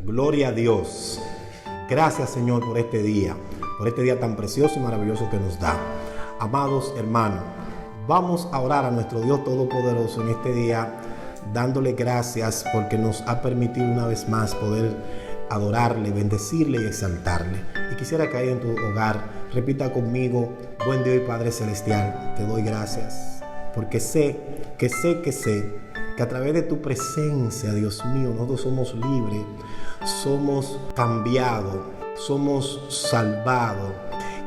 Gloria a Dios. Gracias, Señor, por este día tan precioso y maravilloso que nos da. Amados hermanos, vamos a orar a nuestro Dios Todopoderoso en este día, dándole gracias porque nos ha permitido una vez más poder adorarle, bendecirle y exaltarle. Y quisiera que ahí en tu hogar repita conmigo: buen Dios y Padre Celestial, te doy gracias porque sé que a través de tu presencia, Dios mío, nosotros somos libres, somos cambiados, somos salvados,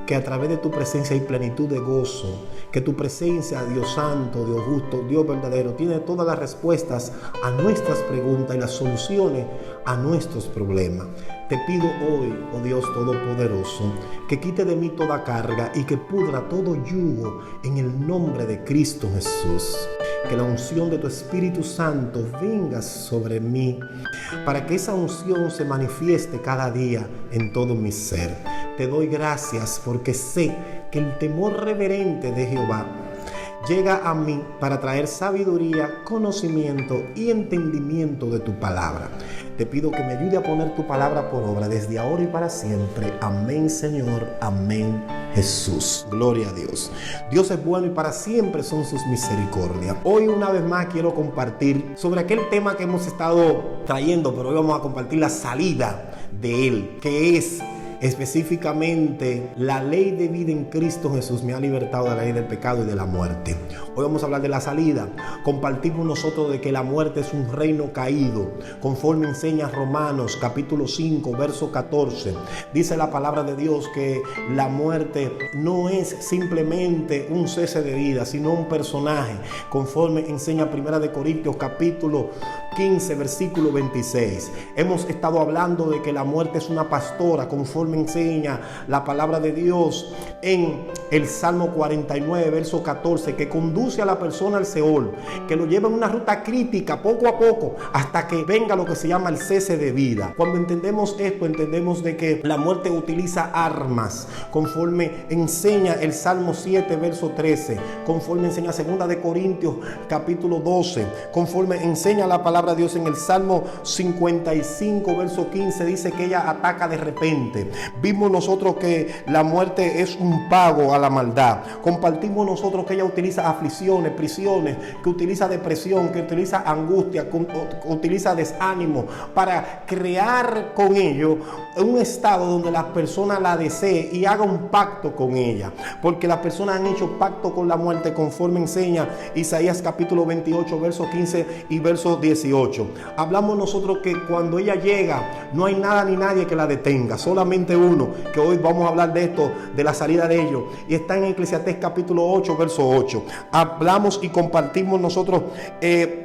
que a través de tu presencia hay plenitud de gozo, que tu presencia, Dios santo, Dios justo, Dios verdadero, tiene todas las respuestas a nuestras preguntas y las soluciones a nuestros problemas. Te pido hoy, oh Dios Todopoderoso, que quite de mí toda carga y que pudra todo yugo en el nombre de Cristo Jesús. Que la unción de tu Espíritu Santo venga sobre mí, para que esa unción se manifieste cada día en todo mi ser. Te doy gracias porque sé que el temor reverente de Jehová llega a mí para traer sabiduría, conocimiento y entendimiento de tu palabra. Te pido que me ayude a poner tu palabra por obra desde ahora y para siempre. Amén, Señor. Amén, Jesús. Gloria a Dios. Dios es bueno y para siempre son sus misericordias. Hoy una vez más quiero compartir sobre aquel tema que hemos estado trayendo, pero hoy vamos a compartir la salida de él, que es específicamente la ley de vida en Cristo Jesús me ha libertado de la ley del pecado y de la muerte. Hoy vamos a hablar de la salida. Compartimos nosotros de que la muerte es un reino caído, conforme enseña Romanos capítulo 5 verso 14. Dice la palabra de Dios que la muerte no es simplemente un cese de vida, sino un personaje, conforme enseña Primera de Corintios capítulo 15 versículo 26. Hemos estado hablando de que la muerte es una pastora, conforme enseña la palabra de Dios en el Salmo 49 verso 14, que conduce a la persona al Seol, que lo lleva en una ruta crítica poco a poco hasta que venga lo que se llama el cese de vida. Cuando entendemos esto, entendemos de que la muerte utiliza armas, conforme enseña el Salmo 7 verso 13, conforme enseña 2 de Corintios capítulo 12, conforme enseña la palabra de Dios en el Salmo 55 verso 15, dice que ella ataca de repente. Vimos nosotros que la muerte es un pago a la maldad. Compartimos nosotros que ella utiliza aflicciones, prisiones, que utiliza depresión, que utiliza angustia, que utiliza desánimo para crear con ello un estado donde la persona la desee y haga un pacto con ella, porque las personas han hecho pacto con la muerte, conforme enseña Isaías capítulo 28 verso 15 y verso 18. Hablamos nosotros que cuando ella llega no hay nada ni nadie que la detenga, solamente uno, que hoy vamos a hablar de esto, de la salida de ellos, y está en Eclesiastés capítulo 8 verso 8. Hablamos y compartimos nosotros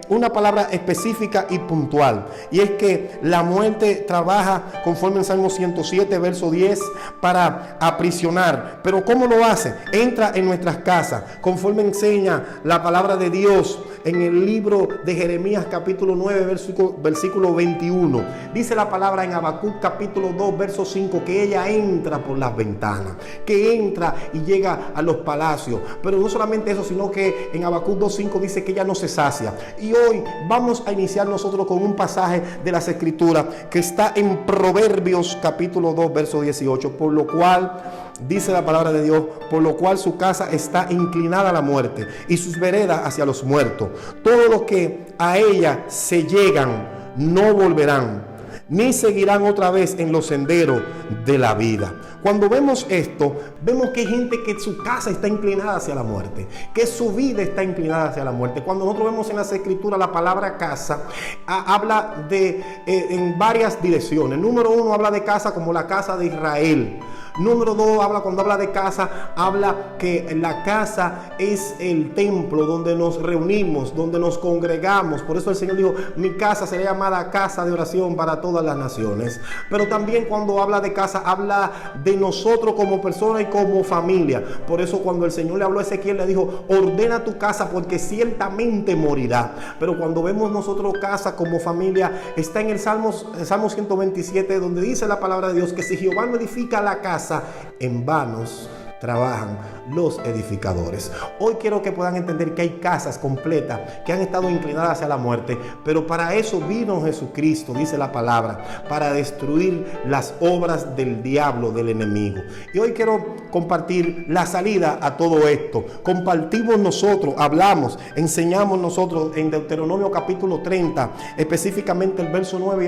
una palabra específica y puntual, y es que la muerte trabaja conforme en Salmo 107 verso 10 para aprisionar. Pero ¿cómo lo hace? Entra en nuestras casas, conforme enseña la palabra de Dios en el libro de Jeremías capítulo 9 versículo 21. Dice la palabra en Habacuc capítulo 2 verso 5 que ella entra por las ventanas, que entra y llega a los palacios. Pero no solamente eso, sino que en Habacuc 2:5 dice que ella no se sacia. Y hoy vamos a iniciar nosotros con un pasaje de las Escrituras que está en Proverbios capítulo 2 verso 18, por lo cual dice la palabra de Dios: por lo cual su casa está inclinada a la muerte y sus veredas hacia los muertos. Todos los que a ella se llegan no volverán, ni seguirán otra vez en los senderos de la vida. Cuando vemos esto, vemos que hay gente que su casa está inclinada hacia la muerte, que su vida está inclinada hacia la muerte. Cuando nosotros vemos en las Escrituras la palabra casa, habla de en varias direcciones. Número 1, habla de casa como la casa de Israel. Número 2, cuando habla de casa, habla que la casa es el templo donde nos reunimos, donde nos congregamos. Por eso el Señor dijo: mi casa será llamada casa de oración para todas las naciones. Pero también cuando habla de casa, habla de nosotros como personas y como familia. Por eso cuando el Señor le habló a Ezequiel, le dijo: ordena tu casa porque ciertamente morirá. Pero cuando vemos nosotros casa como familia, está en el Salmo 127, donde dice la palabra de Dios que si Jehová no edifica la casa, en vanos trabajan los edificadores. Hoy quiero que puedan entender que hay casas completas que han estado inclinadas hacia la muerte, pero para eso vino Jesucristo, dice la palabra, para destruir las obras del diablo, del enemigo. Y hoy quiero compartir la salida a todo esto. Compartimos nosotros, hablamos, enseñamos nosotros en Deuteronomio capítulo 30, específicamente el verso 9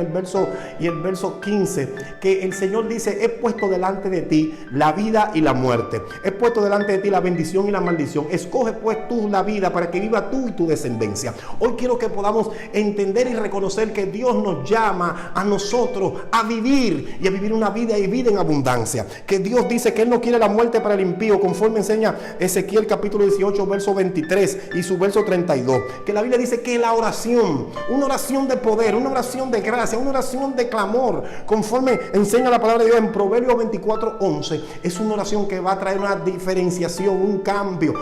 y el verso 15, que el Señor dice: he puesto delante de ti la vida y la muerte, he puesto delante de ti la bendición y la maldición, escoge pues tú la vida para que viva tú y tu descendencia. Hoy quiero que podamos entender y reconocer que Dios nos llama a nosotros a vivir y a vivir una vida y vida en abundancia, que Dios dice que Él no quiere la muerte para el impío, conforme enseña Ezequiel capítulo 18 verso 23 y su verso 32, que la Biblia dice que la oración, una oración de poder, una oración de gracia, una oración de clamor, conforme enseña la palabra de Dios en Proverbios 24:11, es una oración que va a traer una diferenciación, un cambio,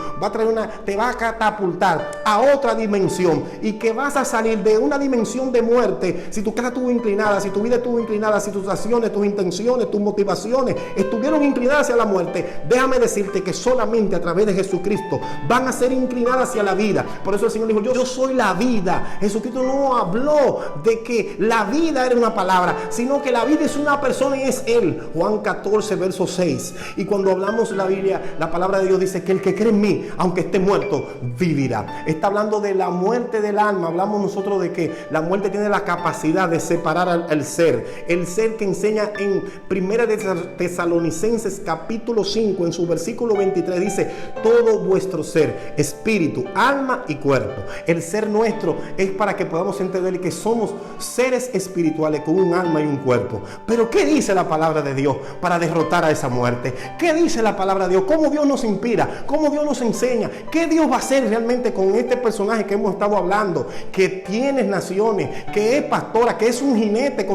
te va a catapultar a otra dimensión, y que vas a salir de una dimensión de muerte. Si tu casa estuvo inclinada, si tu vida estuvo inclinada, si tus acciones, tus intenciones, tus motivaciones estuvieron inclinadas hacia la muerte, déjame decirte que solamente a través de Jesucristo van a ser inclinadas hacia la vida. Por eso el Señor dijo: yo soy la vida. Jesucristo no habló de que la vida era una palabra, sino que la vida es una persona y es Él. Juan 14 verso 6. Y cuando hablamos de la Biblia, la palabra de Dios dice que el que cree en mí, aunque esté muerto, vivirá. Está hablando de la muerte del alma. Hablamos nosotros de que la muerte tiene la capacidad de separar al ser. El ser que enseña en Primera de Tesalonicenses capítulo 5 en su versículo 23 dice: todo vuestro ser, espíritu, alma y cuerpo. El ser nuestro es para que podamos entender que somos seres espirituales con un alma y un cuerpo. Pero ¿qué dice la palabra de Dios para derrotar a esa muerte? ¿Qué dice la palabra de Dios? ¿Cómo Dios nos inspira? ¿Cómo Dios nos enseña? ¿Qué Dios va a hacer realmente con este personaje que hemos estado hablando, que tiene naciones, que es pastora, que es un jinete,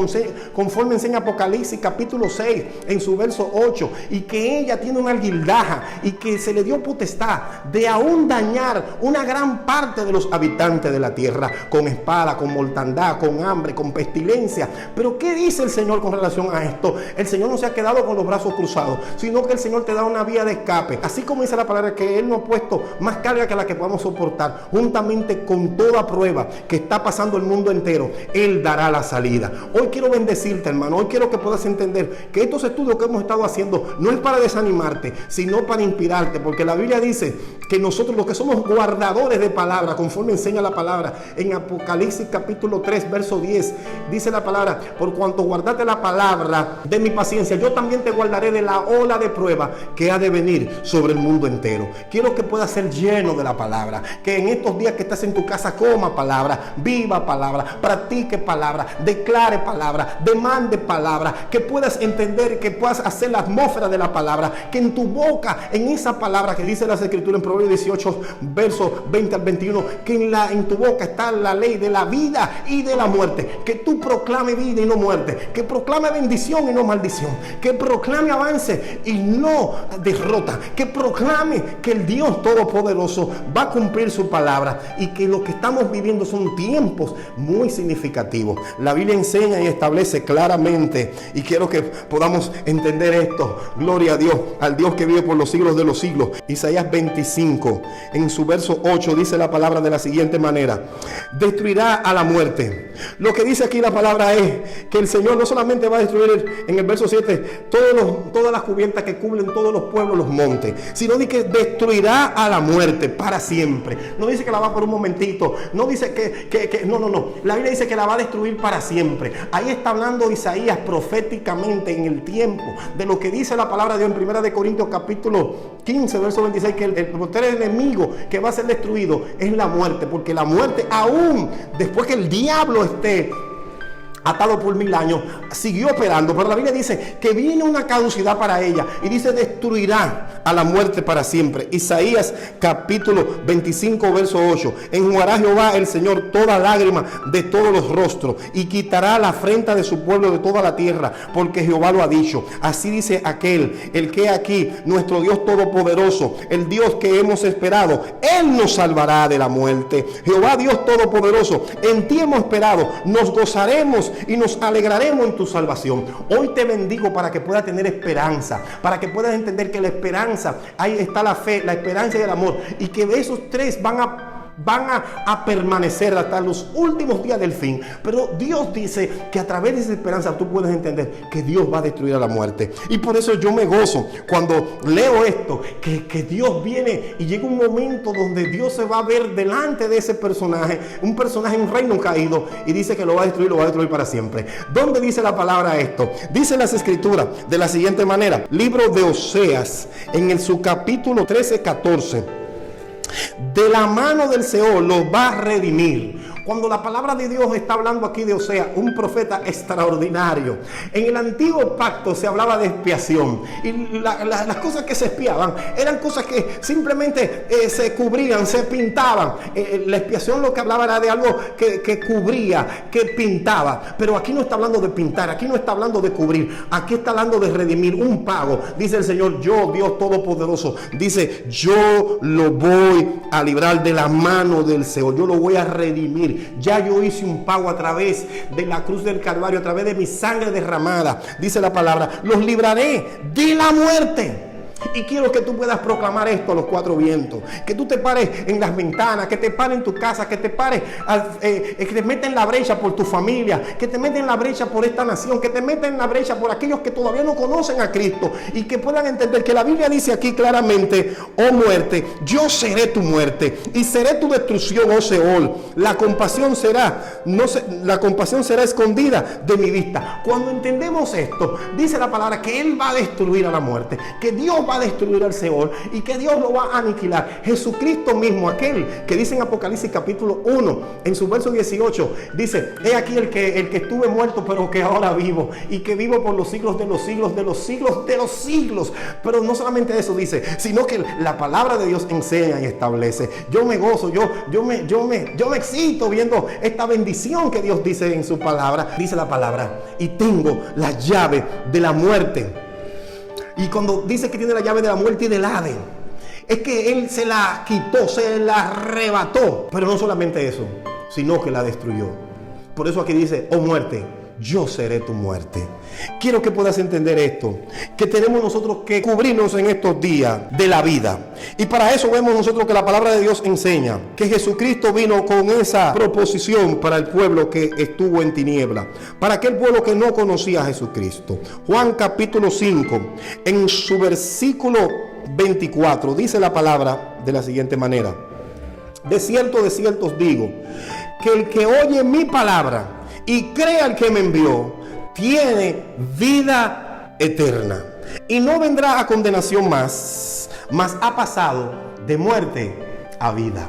conforme enseña Apocalipsis capítulo 6 en su verso 8, y que ella tiene una guildaja y que se le dio potestad de aún dañar una gran parte de los habitantes de la tierra con espada, con mortandad, con hambre, con pestilencia? Pero ¿qué dice el Señor con relación a esto? El Señor no se ha quedado con los brazos cruzados, sino que el Señor te da una vía de escape. Así como dice la palabra que Él nos ha puesto más carga que la que podamos soportar, juntamente con toda prueba que está pasando el mundo entero, Él dará la salida. Hoy quiero bendecirte, hermano. Hoy quiero que puedas entender que estos estudios que hemos estado haciendo no es para desanimarte, sino para inspirarte, porque la Biblia dice que nosotros, los que somos guardadores de palabra, conforme enseña la palabra en Apocalipsis capítulo 3 verso 10, dice la palabra: por cuanto guardaste la palabra de mi paciencia, yo también te guardaré de la ola de prueba que ha de venir sobre el mundo entero. Quiero que puedas ser lleno de la palabra, que en estos días que estás en tu casa coma palabra, viva palabra, practique palabra, declare palabra, demande palabra, que puedas entender, que puedas hacer la atmósfera de la palabra, que en tu boca, en esa palabra que dice las Escrituras en Proverbios 18 versos 20 al 21, que en tu boca está la ley de la vida y de la muerte, que tú proclame vida y no muerte, que proclame bendición y no maldición, que proclame avance y no derrota, que proclame que el Dios Todopoderoso va a cumplir su palabra, y que lo que estamos viviendo son tiempos muy significativos. La Biblia enseña y establece claramente, y quiero que podamos entender esto. Gloria a Dios, al Dios que vive por los siglos de los siglos. Isaías 25 en su verso 8 dice la palabra de la siguiente manera: destruirá a la muerte. Lo que dice aquí la palabra es que el Señor no solamente va a destruir, en el verso 7, todas las cubiertas que cubren todos los pueblos, los montes, sino de que destruirá a la muerte para siempre. No dice que la va por un momentito, no dice que no. La Biblia dice que la va a destruir para siempre. Ahí está hablando Isaías proféticamente en el tiempo de lo que dice la palabra de Dios en 1 de Corintios capítulo 15 verso 26, que el enemigo que va a ser destruido es la muerte, porque la muerte, aún después que el diablo esté atado por 1000 años, siguió operando, pero la Biblia dice que viene una caducidad para ella, y dice: destruirá a la muerte para siempre. Isaías capítulo 25 verso 8: enjugará Jehová el Señor toda lágrima de todos los rostros, y quitará la afrenta de su pueblo de toda la tierra, porque Jehová lo ha dicho. Así dice aquel, el que aquí, nuestro Dios Todopoderoso, el Dios que hemos esperado, Él nos salvará de la muerte. Jehová Dios Todopoderoso, en ti hemos esperado, nos gozaremos y nos alegraremos en tu salvación. Hoy te bendigo para que puedas tener esperanza, para que puedas entender que la esperanza, ahí está la fe, la esperanza y el amor, y que esos tres van a permanecer hasta los últimos días del fin. Pero Dios dice que a través de esa esperanza tú puedes entender que Dios va a destruir a la muerte. Y por eso yo me gozo cuando leo esto, que Dios viene y llega un momento donde Dios se va a ver delante de ese personaje, un reino caído, y dice que lo va a destruir para siempre. ¿Dónde dice la palabra esto? Dice las escrituras de la siguiente manera: libro de Oseas, en su capítulo 13-14. De la mano del Seol los va a redimir. Cuando la palabra de Dios está hablando aquí de Oseas, un profeta extraordinario. En el antiguo pacto se hablaba de expiación, y las cosas que se expiaban eran cosas que simplemente se cubrían, se pintaban. La expiación lo que hablaba era de algo que cubría, que pintaba. Pero aquí no está hablando de pintar, aquí no está hablando de cubrir, aquí está hablando de redimir, un pago. Dice el Señor: yo, Dios Todopoderoso, dice: yo lo voy a librar de la mano del Seol, yo lo voy a redimir. Ya yo hice un pago a través de la cruz del Calvario, a través de mi sangre derramada. Dice la palabra: los libraré de la muerte. Y quiero que tú puedas proclamar esto a los cuatro vientos. Que tú te pares en las ventanas, que te pares en tu casa, que te pares, que te metas en la brecha por tu familia, que te metas en la brecha por esta nación, que te metas en la brecha por aquellos que todavía no conocen a Cristo, y que puedan entender que la Biblia dice aquí claramente: oh muerte, yo seré tu muerte y seré tu destrucción, oh Seol. La compasión será escondida de mi vista. Cuando entendemos esto, dice la palabra que Él va a destruir a la muerte, que Dios va a destruir al Seol y que Dios lo va a aniquilar. Jesucristo mismo, aquel que dice en Apocalipsis capítulo 1, en su verso 18, dice: he aquí el que estuve muerto, pero que ahora vivo, y que vivo por los siglos de los siglos, de los siglos de los siglos. Pero no solamente eso dice, sino que la palabra de Dios enseña y establece. Yo me gozo, yo me excito viendo esta bendición que Dios dice en su palabra. Dice la palabra: y tengo la llave de la muerte. Y cuando dice que tiene la llave de la muerte y del Hades, es que Él se la quitó, se la arrebató. Pero no solamente eso, sino que la destruyó. Por eso aquí dice: oh muerte, yo seré tu muerte. Quiero que puedas entender esto, que tenemos nosotros que cubrirnos en estos días de la vida. Y para eso vemos nosotros que la palabra de Dios enseña que Jesucristo vino con esa proposición para el pueblo que estuvo en tiniebla, para aquel pueblo que no conocía a Jesucristo. Juan capítulo 5, en su versículo 24, dice la palabra de la siguiente manera: de cierto os digo, que el que oye mi palabra y crea al que me envió, tiene vida eterna, y no vendrá a condenación mas ha pasado de muerte a vida.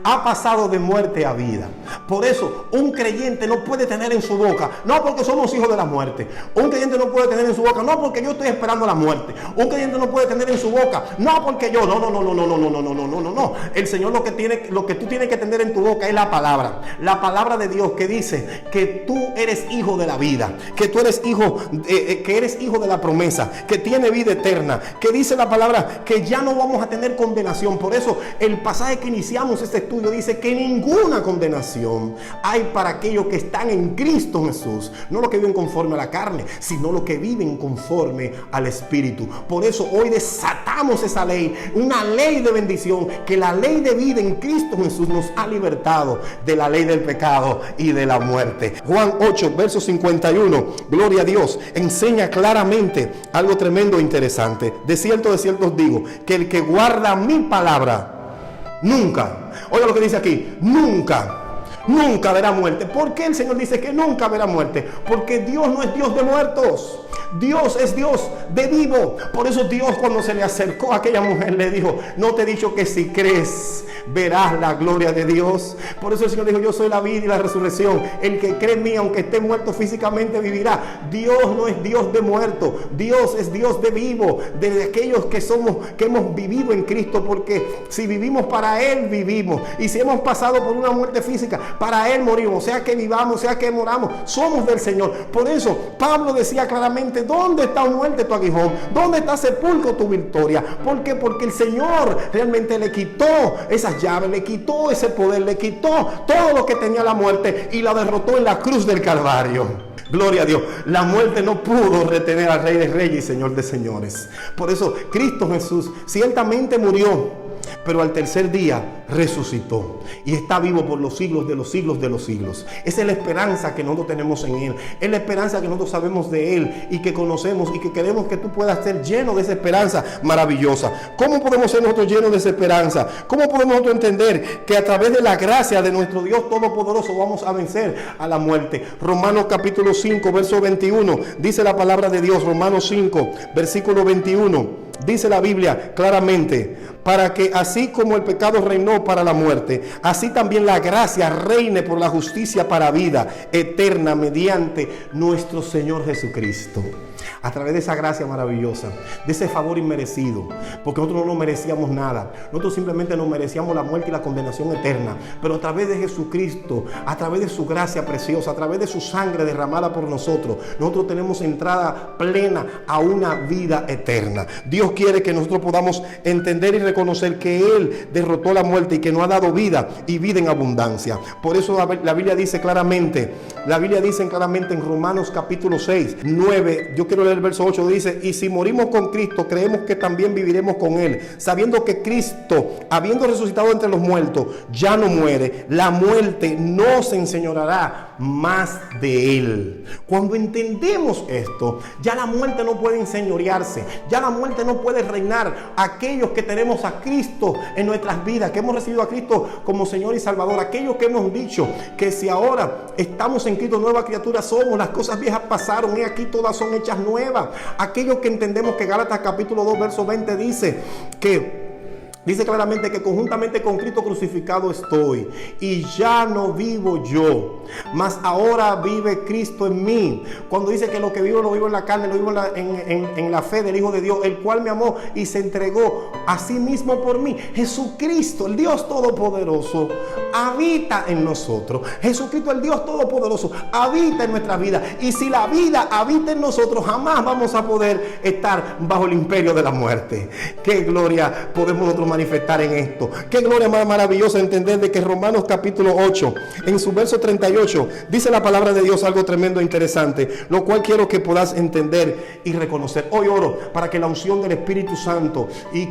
Ha pasado de muerte a vida. Por eso un creyente no puede tener en su boca, no porque somos hijos de la muerte. Un creyente no puede tener en su boca, no porque yo estoy esperando la muerte. Un creyente no puede tener en su boca, no porque yo, no. El Señor lo que tú tienes que tener en tu boca es la palabra de Dios, que dice que tú eres hijo de la vida, que tú eres hijo, que eres hijo de la promesa, que tiene vida eterna, que dice la palabra que ya no vamos a tener condenación. Por eso el pasaje que iniciamos este estudio dice que ninguna condenación hay para aquellos que están en Cristo Jesús, no los que viven conforme a la carne, sino los que viven conforme al Espíritu. Por eso hoy desatamos esa ley, una ley de bendición, que la ley de vida en Cristo Jesús nos ha libertado de la ley del pecado y de la muerte. Juan 8, verso 51, gloria a Dios, enseña claramente algo tremendo e interesante. De cierto os digo, que el que guarda mi palabra nunca, oiga lo que dice aquí, nunca verá muerte. ¿Por qué el Señor dice que nunca verá muerte? Porque Dios no es Dios de muertos, Dios es Dios de vivo. Por eso Dios, cuando se le acercó a aquella mujer, le dijo: no te he dicho que si crees verás la gloria de Dios. Por eso el Señor dijo: yo soy la vida y la resurrección, el que cree en mí, aunque esté muerto físicamente, vivirá. Dios no es Dios de muerto, Dios es Dios de vivo, de aquellos que hemos vivido en Cristo. Porque si vivimos, para Él vivimos, y si hemos pasado por una muerte física, para Él morimos. Sea que vivamos, sea que moramos, somos del Señor. Por eso Pablo decía claramente: ¿dónde está muerte tu aguijón? ¿Dónde está sepulcro tu victoria? ¿Por qué? Porque el Señor realmente le quitó esas llaves, le quitó ese poder, le quitó todo lo que tenía la muerte y la derrotó en la cruz del Calvario. Gloria a Dios. La muerte no pudo retener al Rey de Reyes y Señor de Señores. Por eso Cristo Jesús ciertamente murió, pero al tercer día resucitó y está vivo por los siglos de los siglos de los siglos. Esa es la esperanza que nosotros tenemos en Él. Es la esperanza que nosotros sabemos de Él y que conocemos y que queremos que tú puedas ser lleno de esa esperanza maravillosa. ¿Cómo podemos ser nosotros llenos de esa esperanza? ¿Cómo podemos nosotros entender que a través de la gracia de nuestro Dios Todopoderoso vamos a vencer a la muerte? Romanos capítulo 5, verso 21, dice la palabra de Dios. Romanos 5, versículo 21. Dice la Biblia claramente: para que así como el pecado reinó para la muerte, así también la gracia reine por la justicia para vida eterna mediante nuestro Señor Jesucristo. A través de esa gracia maravillosa, de ese favor inmerecido, porque nosotros no merecíamos nada, nosotros simplemente nos merecíamos la muerte y la condenación eterna, pero a través de Jesucristo, a través de su gracia preciosa, a través de su sangre derramada por nosotros tenemos entrada plena a una vida eterna. Dios quiere que nosotros podamos entender y reconocer que Él derrotó la muerte y que nos ha dado vida y vida en abundancia. Por eso la Biblia dice claramente en Romanos capítulo 6, 9, yo quiero leer el verso 8, dice: y si morimos con Cristo, creemos que también viviremos con Él, sabiendo que Cristo, habiendo resucitado entre los muertos, ya no muere, la muerte no se enseñoreará más de Él. Cuando entendemos esto, ya la muerte no puede enseñorearse, ya la muerte no puede reinar. Aquellos que tenemos a Cristo en nuestras vidas, que hemos recibido a Cristo como Señor y Salvador, aquellos que hemos dicho que si ahora estamos en Cristo, nueva criatura somos, las cosas viejas pasaron y aquí todas son hechas nuevas. Aquellos que entendemos que Gálatas capítulo 2 verso 20 dice claramente que conjuntamente con Cristo crucificado estoy, y ya no vivo yo, mas ahora vive Cristo en mí. Cuando dice que lo que vivo lo vivo en la carne, lo vivo en la fe del Hijo de Dios, el cual me amó y se entregó a sí mismo por mí. Jesucristo, el Dios Todopoderoso, habita en nosotros. Jesucristo, el Dios Todopoderoso, habita en nuestra vida. Y si la vida habita en nosotros, jamás vamos a poder estar bajo el imperio de la muerte. Qué gloria podemos nosotros manifestar en esto. Qué gloria más maravillosa entender de que Romanos capítulo 8, en su verso 38, dice la palabra de Dios algo tremendo e interesante, lo cual quiero que puedas entender y reconocer. Hoy oro para que la unción del Espíritu Santo y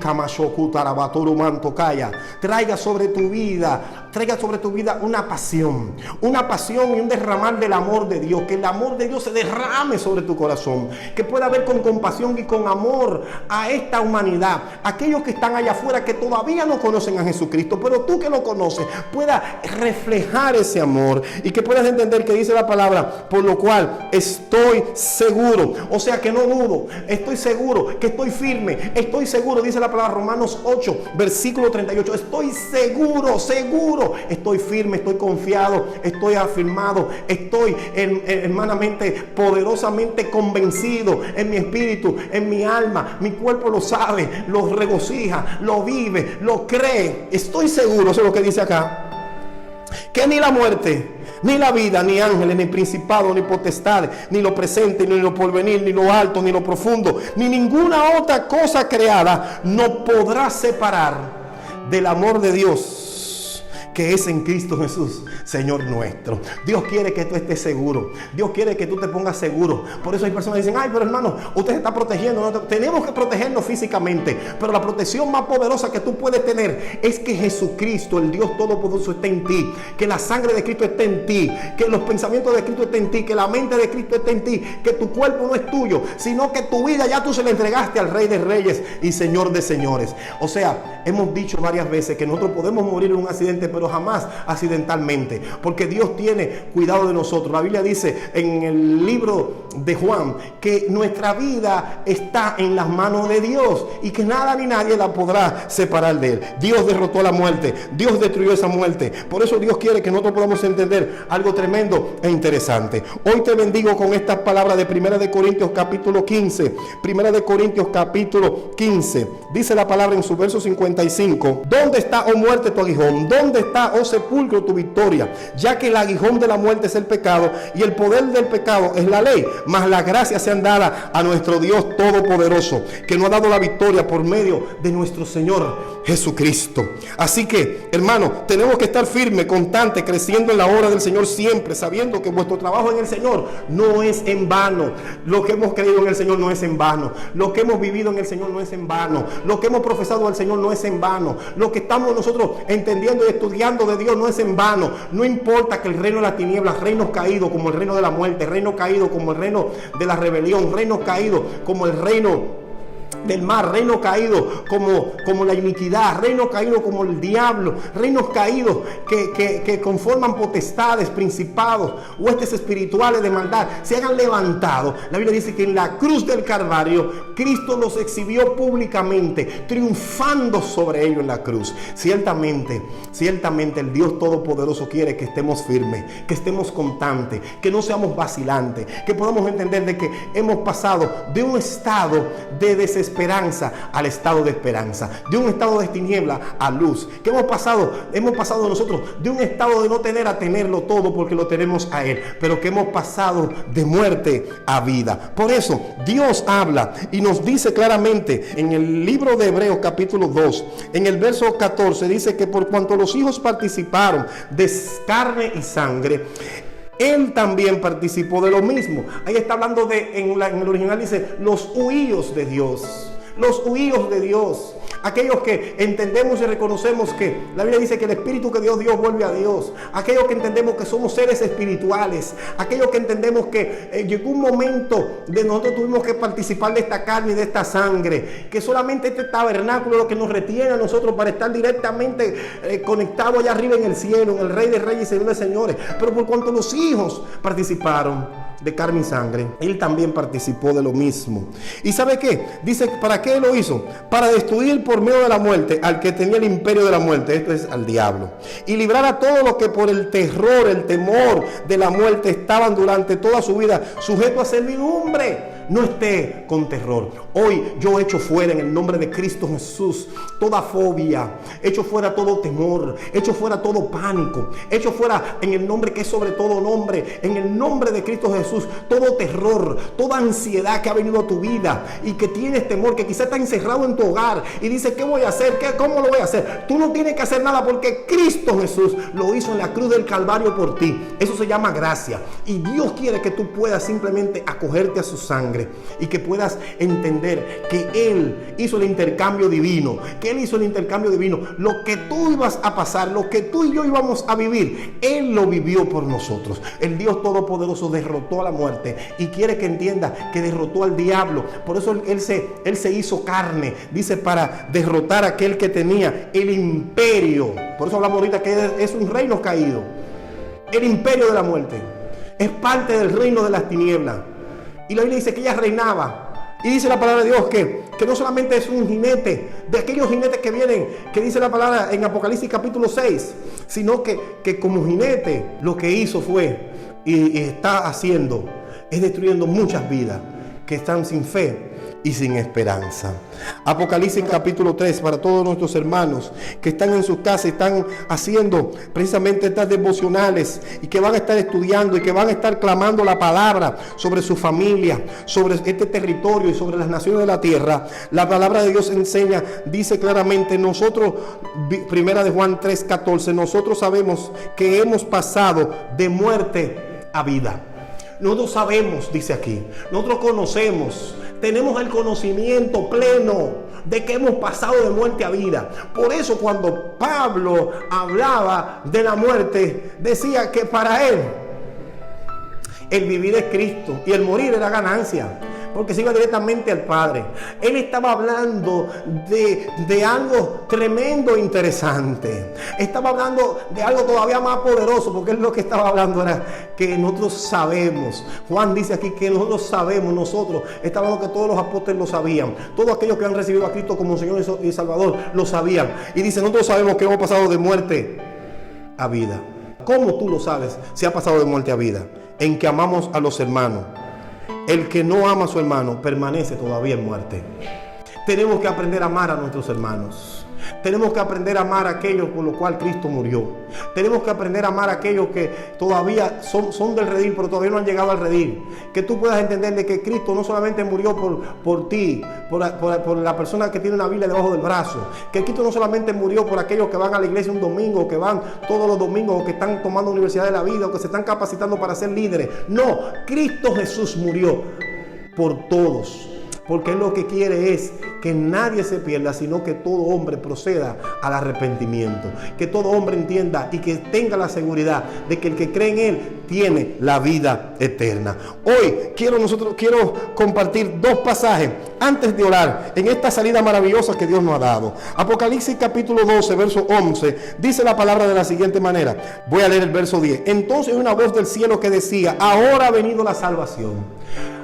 traiga sobre tu vida una pasión y un derramar del amor de Dios. Que el amor de Dios se derrame sobre tu corazón, que pueda ver con compasión y con amor a esta humanidad, aquellos que están allá afuera que todavía no conocen a Jesucristo, pero tú que lo conoces, pueda reflejar ese amor y que puedas entender que dice la palabra: por lo cual estoy seguro, o sea que no dudo, estoy seguro, que estoy firme, estoy seguro, dice la palabra Romanos 8, versículo 38, estoy seguro, estoy firme, estoy confiado, estoy afirmado, estoy hermanamente, poderosamente convencido en mi espíritu, en mi alma, mi cuerpo lo sabe, lo regocija, lo vive, lo cree. Estoy seguro, eso es lo que dice acá, que ni la muerte, ni la vida, ni ángeles, ni principados, ni potestades, ni lo presente, ni lo porvenir, ni lo alto, ni lo profundo, ni ninguna otra cosa creada no podrá separar del amor de Dios que es en Cristo Jesús, Señor nuestro. Dios quiere que tú estés seguro. Dios quiere que tú te pongas seguro. Por eso hay personas que dicen: ay, pero hermano, usted se está protegiendo. No, tenemos que protegernos físicamente, pero la protección más poderosa que tú puedes tener es que Jesucristo, el Dios Todopoderoso, esté en ti, que la sangre de Cristo esté en ti, que los pensamientos de Cristo estén en ti, que la mente de Cristo esté en ti, que tu cuerpo no es tuyo, sino que tu vida ya tú se la entregaste al Rey de Reyes y Señor de Señores. O sea, hemos dicho varias veces que nosotros podemos morir en un accidente, pero jamás accidentalmente, porque Dios tiene cuidado de nosotros. La Biblia dice en el libro de Juan que nuestra vida está en las manos de Dios y que nada ni nadie la podrá separar de Él. Dios derrotó la muerte, Dios destruyó esa muerte. Por eso Dios quiere que nosotros podamos entender algo tremendo e interesante. Hoy te bendigo con estas palabras de 1 Corintios capítulo 15. 1 Corintios capítulo 15. Dice la palabra en su verso 55: ¿dónde está, oh muerte, tu aguijón? ¿Dónde está, oh sepulcro, tu victoria? Ya que el aguijón de la muerte es el pecado y el poder del pecado es la ley, mas la gracia sea dada a nuestro Dios Todopoderoso, que nos ha dado la victoria por medio de nuestro Señor Jesucristo. Así que, hermano, tenemos que estar firmes, constantes, creciendo en la obra del Señor siempre, sabiendo que vuestro trabajo en el Señor no es en vano. Lo que hemos creído en el Señor no es en vano. Lo que hemos vivido en el Señor no es en vano. Lo que hemos profesado al Señor no es en vano. Lo que estamos nosotros entendiendo y estudiando de Dios no es en vano. No importa que el reino de las tinieblas, reinos caídos como el reino de la muerte, reino caído como el reino de la rebelión, reino caído como el reino del mar, reino caído como la iniquidad, reino caído como el diablo, reinos caídos que conforman potestades, principados, huestes espirituales de maldad, se hayan levantado. La Biblia dice que en la cruz del Calvario Cristo los exhibió públicamente, triunfando sobre ellos en la cruz. Ciertamente el Dios Todopoderoso quiere que estemos firmes, que estemos constantes, que no seamos vacilantes, que podamos entender de que hemos pasado de un estado de desesperanza al estado de esperanza, de un estado de tiniebla a luz, que hemos pasado nosotros de un estado de no tener a tenerlo todo porque lo tenemos a Él, pero que hemos pasado de muerte a vida. Por eso Dios habla y nos dice claramente en el libro de Hebreos capítulo 2, en el verso 14, dice que por cuanto los hijos participaron de carne y sangre, Él también participó de lo mismo. Ahí está hablando en el original dice los huíos de Dios. Los huíos de Dios. Aquellos que entendemos y reconocemos que la Biblia dice que el espíritu que Dios dio vuelve a Dios. Aquellos que entendemos que somos seres espirituales. Aquellos que entendemos que llegó un momento de nosotros tuvimos que participar de esta carne y de esta sangre. Que solamente este tabernáculo es lo que nos retiene a nosotros para estar directamente conectados allá arriba en el cielo, en el Rey de Reyes y Señor de Señores. Pero por cuanto los hijos participaron de carne y sangre, Él también participó de lo mismo. ¿Y sabe qué? Dice, ¿para qué lo hizo? Para destruir por medio de la muerte al que tenía el imperio de la muerte, esto es al diablo, y librar a todos los que por el terror, el temor de la muerte estaban durante toda su vida sujetos a servidumbre. No esté con terror. Hoy yo echo fuera en el nombre de Cristo Jesús toda fobia, echo fuera todo temor, echo fuera todo pánico, echo fuera en el nombre que es sobre todo nombre, en el nombre de Cristo Jesús, todo terror, toda ansiedad que ha venido a tu vida y que tienes temor, que quizás está encerrado en tu hogar y dices, ¿qué voy a hacer? ¿Cómo lo voy a hacer? Tú no tienes que hacer nada porque Cristo Jesús lo hizo en la cruz del Calvario por ti. Eso se llama gracia y Dios quiere que tú puedas simplemente acogerte a su sangre y que puedas entender que Él hizo el intercambio divino, lo que tú ibas a pasar, lo que tú y yo íbamos a vivir, Él lo vivió por nosotros. El Dios Todopoderoso derrotó a la muerte y quiere que entienda que derrotó al diablo. Por eso Él se hizo carne, dice, para derrotar a aquel que tenía el imperio. Por eso hablamos ahorita que es un reino caído, el imperio de la muerte. Es parte del reino de las tinieblas. Y la Biblia dice que ella reinaba. Y dice la palabra de Dios que no solamente es un jinete, de aquellos jinetes que vienen, que dice la palabra en Apocalipsis capítulo 6, sino que como jinete lo que hizo fue y está haciendo, es destruyendo muchas vidas que están sin fe y sin esperanza. Apocalipsis capítulo 3, para todos nuestros hermanos que están en sus casas, están haciendo precisamente estas devocionales y que van a estar estudiando y que van a estar clamando la palabra sobre su familia, sobre este territorio y sobre las naciones de la tierra. La palabra de Dios enseña, dice claramente, nosotros, primera de Juan 3:14, nosotros sabemos que hemos pasado de muerte a vida. Nosotros sabemos, dice aquí, nosotros conocemos, tenemos el conocimiento pleno de que hemos pasado de muerte a vida. Por eso cuando Pablo hablaba de la muerte, decía que para él el vivir es Cristo y el morir era ganancia, porque se iba directamente al Padre. Él estaba hablando de algo tremendo e interesante. Estaba hablando de algo todavía más poderoso, porque él lo que estaba hablando era que nosotros sabemos. Juan dice aquí que nosotros sabemos, está hablando que todos los apóstoles lo sabían. Todos aquellos que han recibido a Cristo como Señor y Salvador lo sabían. Y dice, nosotros sabemos que hemos pasado de muerte a vida. ¿Cómo tú lo sabes si ha pasado de muerte a vida? En que amamos a los hermanos. El que no ama a su hermano permanece todavía en muerte. Tenemos que aprender a amar a nuestros hermanos. Tenemos que aprender a amar a aquellos por lo cual Cristo murió. Tenemos que aprender a amar a aquellos que todavía son del redil, pero todavía no han llegado al redil. Que tú puedas entender de que Cristo no solamente murió por ti, por la persona que tiene una Biblia debajo del brazo. Que Cristo no solamente murió por aquellos que van a la iglesia un domingo, o que van todos los domingos, o que están tomando Universidad de la Vida, o que se están capacitando para ser líderes. No, Cristo Jesús murió por todos. Porque Él lo que quiere es que nadie se pierda, sino que todo hombre proceda al arrepentimiento. Que todo hombre entienda y que tenga la seguridad de que el que cree en Él tiene la vida eterna. Hoy quiero compartir dos pasajes antes de orar en esta salida maravillosa que Dios nos ha dado. Apocalipsis capítulo 12, verso 11, dice la palabra de la siguiente manera. Voy a leer el verso 10. Entonces una voz del cielo que decía: ahora ha venido la salvación.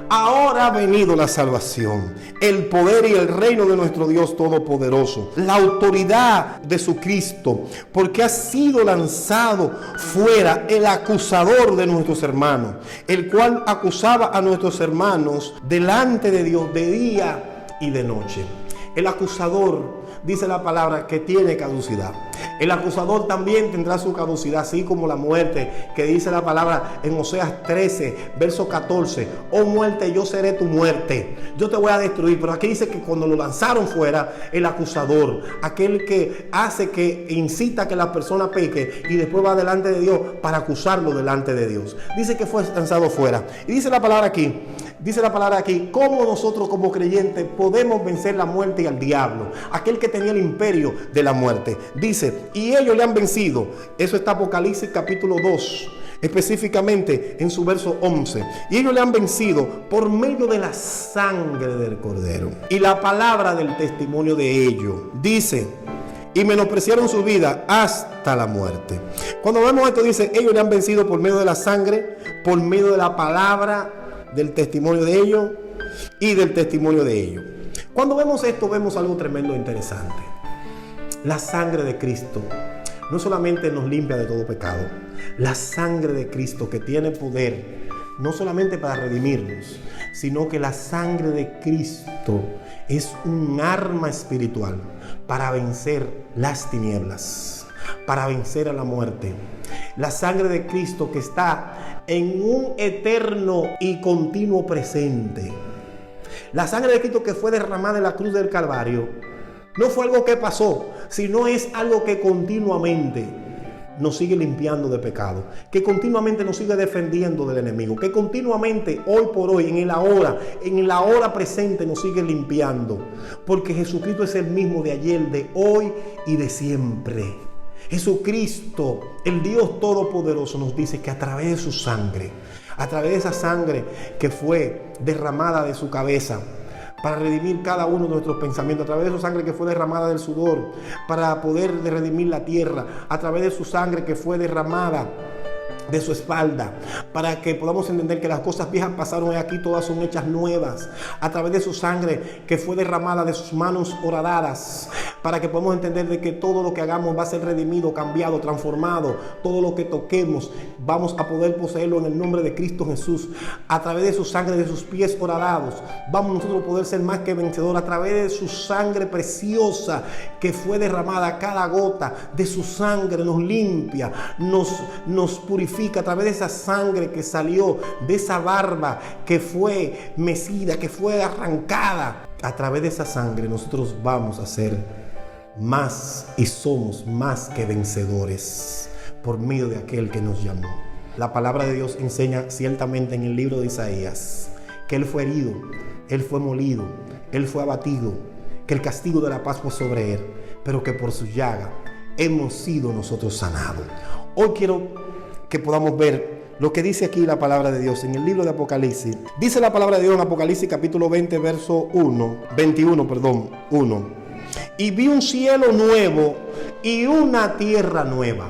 Ahora ha venido la salvación, el poder y el reino de nuestro Dios Todopoderoso, la autoridad de su Cristo, porque ha sido lanzado fuera el acusador de nuestros hermanos, el cual acusaba a nuestros hermanos delante de Dios de día y de noche. El acusador, dice la palabra, que tiene caducidad. El acusador también tendrá su caducidad, así como la muerte, que dice la palabra en Oseas 13, verso 14. Oh muerte, yo seré tu muerte, yo te voy a destruir. Pero aquí dice que cuando lo lanzaron fuera, el acusador, aquel que hace, que incita a que la persona peque y después va delante de Dios para acusarlo delante de Dios, dice que fue lanzado fuera. Y dice la palabra aquí, cómo nosotros como creyentes podemos vencer la muerte y al diablo, aquel que tenía el imperio de la muerte. Dice, y ellos le han vencido. Eso está Apocalipsis capítulo 2, específicamente en su verso 11. Y ellos le han vencido por medio de la sangre del Cordero y la palabra del testimonio de ellos. Dice, y menospreciaron su vida hasta la muerte. Cuando vemos esto, dice, ellos le han vencido por medio de la sangre, por medio de la palabra del testimonio de ellos y del testimonio de ellos. Cuando vemos esto, vemos algo tremendo e interesante. La sangre de Cristo no solamente nos limpia de todo pecado. La sangre de Cristo, que tiene poder no solamente para redimirnos, sino que la sangre de Cristo es un arma espiritual para vencer las tinieblas, para vencer a la muerte. La sangre de Cristo que está en un eterno y continuo presente. La sangre de Cristo que fue derramada en la cruz del Calvario no fue algo que pasó, sino es algo que continuamente nos sigue limpiando de pecado, que continuamente nos sigue defendiendo del enemigo, que continuamente, hoy por hoy, en la hora presente, nos sigue limpiando, porque Jesucristo es el mismo de ayer, de hoy y de siempre. Jesucristo, el Dios Todopoderoso, nos dice que a través de su sangre, a través de esa sangre que fue derramada de su cabeza, para redimir cada uno de nuestros pensamientos, a través de su sangre que fue derramada del sudor, para poder redimir la tierra, a través de su sangre que fue derramada de su espalda, para que podamos entender que las cosas viejas pasaron y aquí todas son hechas nuevas, a través de su sangre que fue derramada de sus manos horadadas, para que podamos entender de que todo lo que hagamos va a ser redimido, cambiado, transformado. Todo lo que toquemos vamos a poder poseerlo en el nombre de Cristo Jesús. A través de su sangre, de sus pies horadados, vamos nosotros a poder ser más que vencedores. A través de su sangre preciosa que fue derramada, cada gota de su sangre nos limpia, nos purifica. A través de esa sangre que salió de esa barba que fue mecida, que fue arrancada, a través de esa sangre nosotros vamos a ser más y somos más que vencedores por medio de aquel que nos llamó. La palabra de Dios enseña ciertamente en el libro de Isaías que Él fue herido, Él fue molido, Él fue abatido, que el castigo de la paz fue sobre Él, pero que por su llaga hemos sido nosotros sanados. Hoy quiero que podamos ver lo que dice aquí la palabra de Dios en el libro de Apocalipsis. Dice la palabra de Dios en Apocalipsis capítulo 20, verso 21. Y vi un cielo nuevo y una tierra nueva.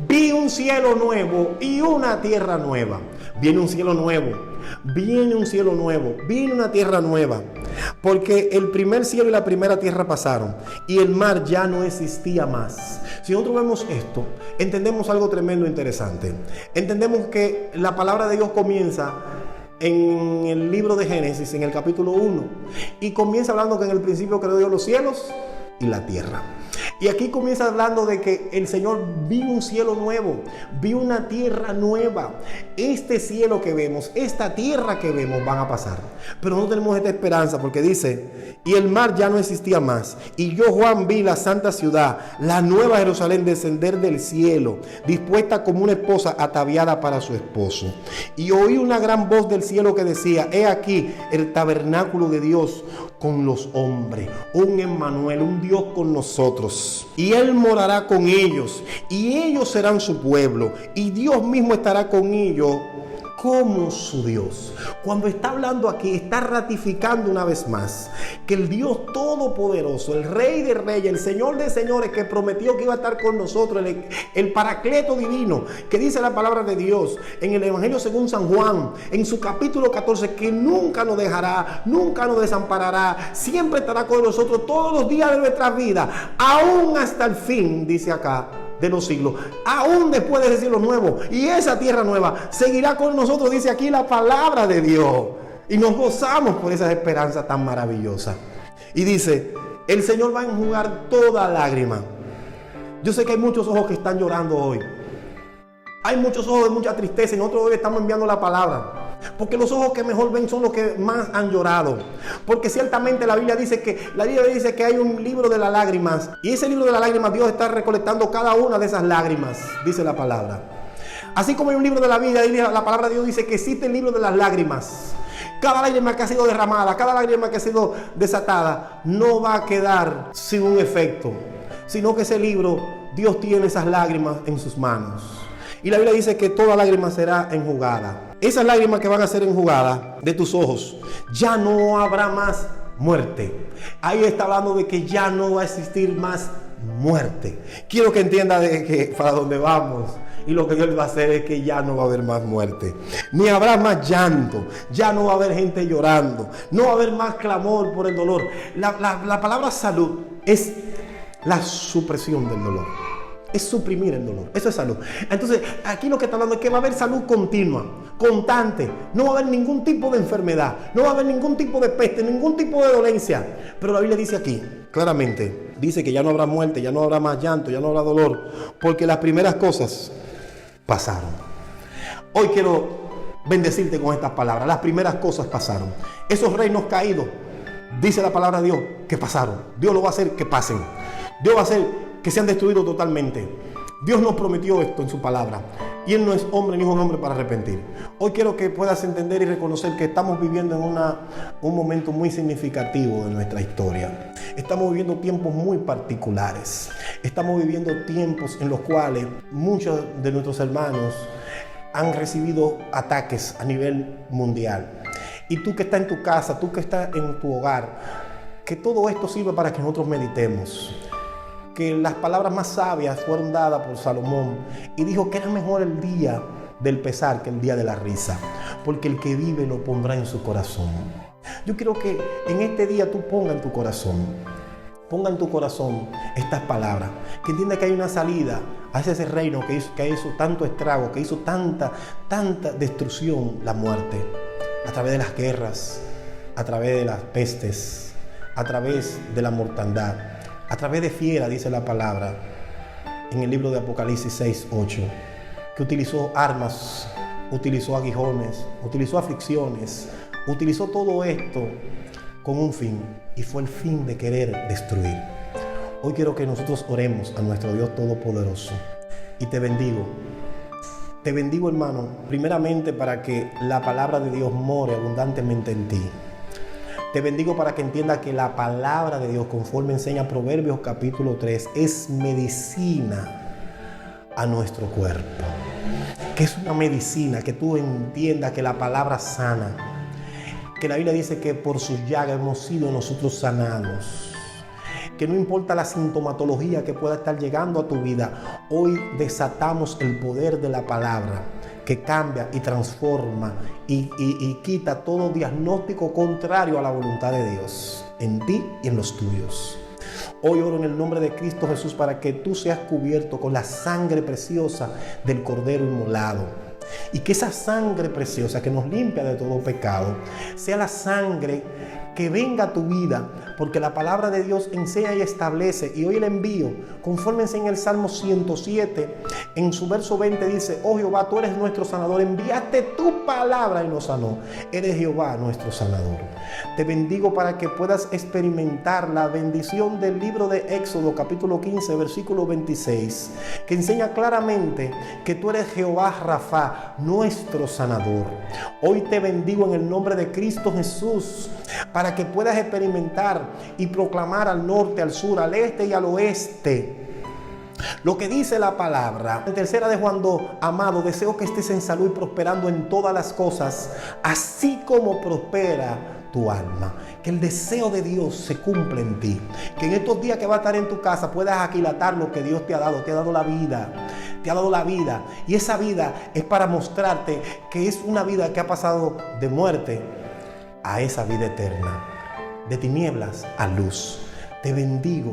Vi un cielo nuevo y una tierra nueva. Viene un cielo nuevo, viene un cielo nuevo, viene una tierra nueva. Porque el primer cielo y la primera tierra pasaron y el mar ya no existía más. Si nosotros vemos esto, entendemos algo tremendo e interesante. Entendemos que la palabra de Dios comienza en el libro de Génesis, en el capítulo 1, y comienza hablando que en el principio creó Dios los cielos y la tierra. Y aquí comienza hablando de que el Señor vio un cielo nuevo, vio una tierra nueva. Este cielo que vemos, esta tierra que vemos van a pasar. Pero no tenemos esta esperanza porque dice, y el mar ya no existía más. Y yo, Juan, vi la santa ciudad, la nueva Jerusalén, descender del cielo, dispuesta como una esposa ataviada para su esposo. Y oí una gran voz del cielo que decía, he aquí el tabernáculo de Dios con los hombres, un Emmanuel, un Dios con nosotros, y Él morará con ellos, y ellos serán su pueblo, y Dios mismo estará con ellos como su Dios. Cuando está hablando aquí, está ratificando una vez más que el Dios todopoderoso, el Rey de Reyes, el Señor de Señores, que prometió que iba a estar con nosotros, el Paracleto divino, que dice la palabra de Dios en el Evangelio según San Juan, en su capítulo 14, que nunca nos dejará, nunca nos desamparará, siempre estará con nosotros todos los días de nuestra vida, aún hasta el fin, dice acá, de los siglos, aún después de ese cielo nuevo y esa tierra nueva, seguirá con nosotros, dice aquí la palabra de Dios, y nos gozamos por esa esperanza tan maravillosa. Y dice, el Señor va a enjugar toda lágrima. Yo sé que hay muchos ojos que están llorando hoy, hay muchos ojos de mucha tristeza, y nosotros hoy estamos enviando la palabra, porque los ojos que mejor ven son los que más han llorado. Porque ciertamente la Biblia dice que hay un libro de las lágrimas, y ese libro de las lágrimas Dios está recolectando cada una de esas lágrimas, dice la palabra. Así como hay un libro de la vida, la palabra de Dios dice que existe el libro de las lágrimas. Cada lágrima que ha sido derramada, cada lágrima que ha sido desatada, no va a quedar sin un efecto, sino que ese libro, Dios tiene esas lágrimas en sus manos. Y la Biblia dice que toda lágrima será enjugada. Esas lágrimas que van a ser enjugadas de tus ojos, ya no habrá más muerte. Ahí está hablando de que ya no va a existir más muerte. Quiero que entienda de que para dónde vamos. Y lo que Dios va a hacer es que ya no va a haber más muerte. Ni habrá más llanto. Ya no va a haber gente llorando. No va a haber más clamor por el dolor. La palabra salud es la supresión del dolor. Es suprimir el dolor. Eso es salud. Entonces, aquí lo que está hablando es que va a haber salud continua, constante. No va a haber ningún tipo de enfermedad. No va a haber ningún tipo de peste, ningún tipo de dolencia. Pero la Biblia dice aquí, claramente, dice que ya no habrá muerte, ya no habrá más llanto, ya no habrá dolor, porque las primeras cosas pasaron. Hoy quiero bendecirte con estas palabras. Las primeras cosas pasaron. Esos reinos caídos, dice la palabra de Dios, que pasaron. Dios lo va a hacer que pasen. Dios va a hacer que sean destruidos totalmente. Dios nos prometió esto en su palabra, y Él no es hombre ni un hombre para arrepentir. Hoy quiero que puedas entender y reconocer que estamos viviendo en un momento muy significativo de nuestra historia. Estamos viviendo tiempos muy particulares. Estamos viviendo tiempos en los cuales muchos de nuestros hermanos han recibido ataques a nivel mundial. Y tú que estás en tu casa, tú que estás en tu hogar, que todo esto sirva para que nosotros meditemos. Que las palabras más sabias fueron dadas por Salomón, y dijo que era mejor el día del pesar que el día de la risa, porque el que vive lo pondrá en su corazón. Yo quiero que en este día tú ponga en tu corazón estas palabras, que entienda que hay una salida hacia ese reino que hizo tanto estrago, que hizo tanta destrucción, la muerte, a través de las guerras, a través de las pestes, a través de la mortandad, a través de fieras, dice la palabra en el libro de Apocalipsis 6:8, que utilizó armas, utilizó aguijones, utilizó aflicciones, utilizó todo esto con un fin, y fue el fin de querer destruir. Hoy quiero que nosotros oremos a nuestro Dios Todopoderoso, y te bendigo. Te bendigo, hermano, primeramente para que la palabra de Dios more abundantemente en ti. Te bendigo para que entiendas que la palabra de Dios, conforme enseña Proverbios capítulo 3, es medicina a nuestro cuerpo. Que es una medicina, que tú entiendas que la palabra sana. Que la Biblia dice que por sus llagas hemos sido nosotros sanados. Que no importa la sintomatología que pueda estar llegando a tu vida, hoy desatamos el poder de la palabra, que cambia y transforma y quita todo diagnóstico contrario a la voluntad de Dios en ti y en los tuyos. Hoy oro en el nombre de Cristo Jesús para que tú seas cubierto con la sangre preciosa del Cordero inmolado, y que esa sangre preciosa que nos limpia de todo pecado sea la sangre que venga a tu vida, porque la palabra de Dios enseña y establece, y hoy el envío, confórmense en el Salmo 107, en su verso 20 dice: oh Jehová, tú eres nuestro sanador, enviaste tu palabra y nos sanó. Eres Jehová nuestro sanador. Te bendigo para que puedas experimentar la bendición del libro de Éxodo capítulo 15 versículo 26, que enseña claramente que tú eres Jehová Rafa, nuestro sanador. Hoy te bendigo en el nombre de Cristo Jesús, para que puedas experimentar y proclamar al norte, al sur, al este y al oeste lo que dice la palabra. En tercera de Juan 2, amado, deseo que estés en salud y prosperando en todas las cosas, así como prospera tu alma. Que el deseo de Dios se cumpla en ti. Que en estos días que vas a estar en tu casa puedas aquilatar lo que Dios te ha dado. Te ha dado la vida. Te ha dado la vida. Y esa vida es para mostrarte que es una vida que ha pasado de muerte a esa vida eterna, de tinieblas a luz. Te bendigo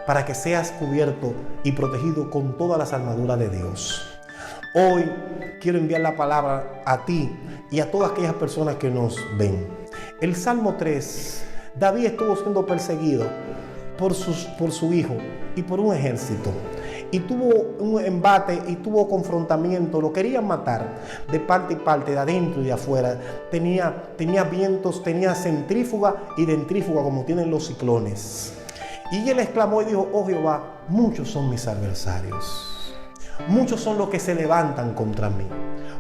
para que seas cubierto y protegido con todas las armaduras de Dios. Hoy quiero enviar la palabra a ti y a todas aquellas personas que nos ven. El Salmo 3, David estuvo siendo perseguido por su hijo y por un ejército. Y tuvo un embate y tuvo confrontamiento, lo querían matar de parte y parte, de adentro y de afuera. Tenía vientos, tenía centrífuga y dentrífuga como tienen los ciclones. Y él exclamó y dijo: oh Jehová, muchos son mis adversarios, muchos son los que se levantan contra mí,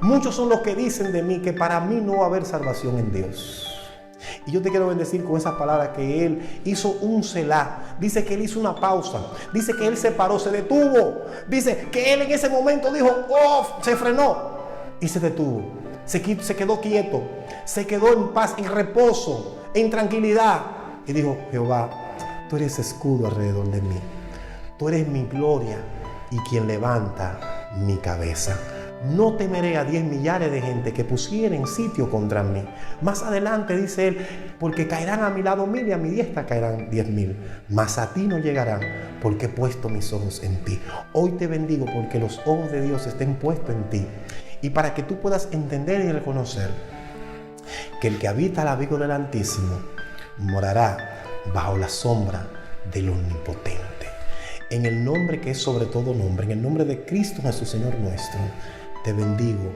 muchos son los que dicen de mí que para mí no va a haber salvación en Dios. Y yo te quiero bendecir con esas palabras, que él hizo un Selah. Dice que él hizo una pausa. Dice que él se paró, se detuvo. Dice que él en ese momento dijo: oh, se frenó y se detuvo. Se quedó quieto, se quedó en paz, en reposo, en tranquilidad. Y dijo: Jehová, tú eres escudo alrededor de mí. Tú eres mi gloria y quien levanta mi cabeza. No temeré a 10 millares de gente que pusieren sitio contra mí. Más adelante dice él: porque caerán a mi lado 1000 y a mi diestra caerán 10,000, mas a ti no llegarán, porque he puesto mis ojos en ti. Hoy te bendigo porque los ojos de Dios estén puestos en ti, y para que tú puedas entender y reconocer que el que habita al abrigo del Altísimo morará bajo la sombra del Omnipotente. En el nombre que es sobre todo nombre, en el nombre de Cristo Jesús, Señor nuestro, te bendigo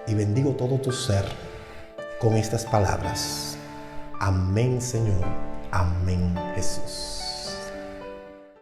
y bendigo todo tu ser con estas palabras. Amén, Señor. Amén, Jesús.